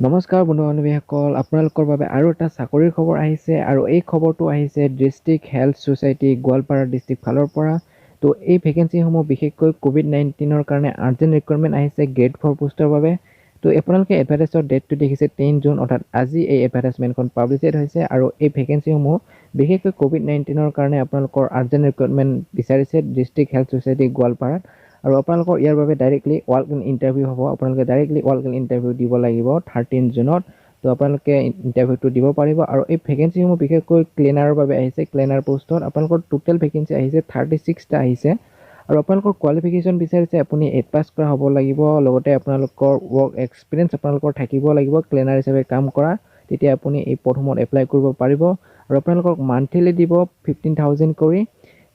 নমস্কাৰ বন্ধু বান্ধৱীসকল, আপোনালোকৰ বাবে আৰু এটা চাকৰিৰ খবৰ আহিছে আৰু এই খবৰটো আহিছে district health society Goalpara district ফালৰ পৰা। তো এই ভেকেঞ্চিসমূহ বিশেষকৈ কোভিড-19ৰ কাৰণে আৰ্জেণ্ট ৰিকুৱাৰমেণ্ট আহিছে গ্ৰেড 4 পোষ্টৰ বাবে। তো আপোনালোকে এডভাৰটাইজৰ ডেটটো দেখিছে 10 জুন, অৰ্থাৎ আজি এই এডভাৰটাইজমেণ্টখন পাব্লিছেড হৈছে আৰু এই ভেকেঞ্চিসমূহ বিশেষকৈ কোভিড-19ৰ কাৰণে আপোনালোকৰ আৰ্জেণ্ট ৰিকুৱাৰমেণ্ট বিচাৰিছে ডিষ্ট্ৰিক্ট হেল্থ ছ'চাইটি গোৱালপাৰাত। আৰু আপোনালোকৰ ইয়াৰ বাবে ডাইৰেক্টলি ৱাক ইন ইণ্টাৰভিউ হ'ব। আপোনালোকে ডাইৰেক্টলি ৱাক ইন ইণ্টাৰভিউ দিব লাগিব 13 জুনত। তো আপোনালোকে ইণ্টাৰভিউটো দিব পাৰিব আৰু এই ভেকেঞ্চিসমূহ বিশেষকৈ ক্লিনাৰৰ বাবে আহিছে। ক্লিনাৰ পোষ্টত আপোনালোকৰ টোটেল ভেকেঞ্চি আহিছে 36টা আহিছে আৰু আপোনালোকৰ কোৱালিফিকেশ্যন বিচাৰিছে আপুনি 8 পাছ কৰা হ'ব লাগিব, লগতে আপোনালোকৰ ৱৰ্ক এক্সপিৰিয়েঞ্চ আপোনালোকৰ থাকিব লাগিব ক্লিনাৰ হিচাপে কাম কৰা, তেতিয়া আপুনি এই পদসমূহত এপ্লাই কৰিব পাৰিব আৰু আপোনালোকক মান্থলি দিব 15,000 কৰি।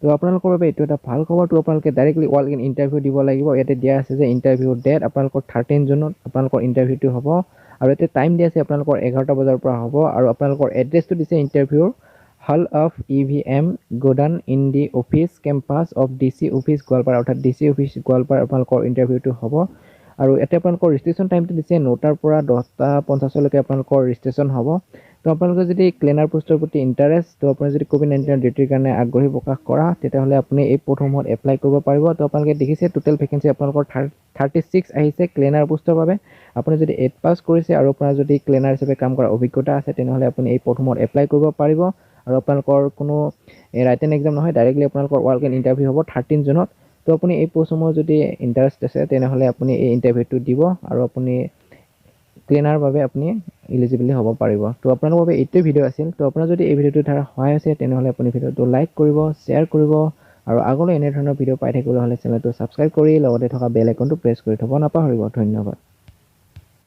তো আপোনালোকৰ বাবে এইটো এটা ভাল খবৰ। তো আপোনালোকে ডাইৰেক্টলি ৱাক ইন ইণ্টাৰভিউ দিব লাগিব। ইয়াতে দিয়া আছে যে ইণ্টাৰভিউ ডেট আপোনালোকৰ 13 জুনত আপোনালোকৰ ইণ্টাৰভিউটো হ'ব আৰু ইয়াতে টাইম দিয়া আছে আপোনালোকৰ 11টা বজাৰ পৰা হ'ব আৰু আপোনালোকৰ এড্ৰেছটো দিছে ইণ্টাৰভিউৰ hall of EVM godown in the office campus of DC office Goalpara, অৰ্থাৎ DC অফিচ গোৱালপাৰা আপোনালোকৰ ইণ্টাৰভিউটো হ'ব। আৰু ইয়াতে আপোনালোকৰ ৰেজিষ্ট্ৰেশ্যন টাইমটো দিছে 9টাৰ পৰা 10:50লৈকে আপোনালোকৰ ৰেজিষ্ট্ৰেশ্যন হ'ব। তো আপোনালোকে যদি ক্লিনাৰ পোষ্টৰ প্ৰতি ইণ্টাৰেষ্ট, তো আপুনি যদি কোভিড-19 ডিউটিৰ কাৰণে আগ্ৰহী প্ৰকাশ কৰা, তেতিয়াহ'লে আপুনি এই পদসমূহত এপ্লাই কৰিব পাৰিব। তো আপোনালোকে দেখিছে টোটেল ভেকেঞ্চি আপোনালোকৰ 36 আহিছে ক্লিনাৰ পোষ্টৰ বাবে। আপুনি যদি 8 পাছ কৰিছে আৰু আপোনাৰ যদি ক্লিনাৰ হিচাপে কাম কৰাৰ অভিজ্ঞতা আছে, তেনেহ'লে আপুনি এই পদসমূহত এপ্লাই কৰিব পাৰিব আৰু আপোনালোকৰ কোনো ৰাইটেন এক্সাম নহয়, ডাইৰেক্টলি আপোনালোকৰ ৱাক ইন ইণ্টাৰভিউ হ'ব 13 জুনত। তো আপুনি এই পষ্টসমূহত যদি ইণ্টাৰেষ্ট আছে, তেনেহ'লে আপুনি এই ইণ্টাৰভিউটো দিব আৰু আপুনি ক্লিনাৰ বাবে আপুনি ইলিজিবল হ'ব পাৰিব। তো আপোনালোকৰ বাবে এইটোৱে ভিডিঅ' আছিল। তো আপোনাৰ যদি এই ভিডিঅ'টোৰ দ্বাৰা সহায় হৈছে, তেনেহ'লে আপুনি ভিডিঅ'টো লাইক কৰিব, শ্বেয়াৰ কৰিব আৰু আগলৈ এনেধৰণৰ ভিডিঅ' পাই থাকিবলৈ হ'লে চেনেলটো ছাবস্ক্ৰাইব কৰি লগতে থকা বেল আইকনটো প্ৰেছ কৰি থ'ব নাপাহৰিব। ধন্যবাদ।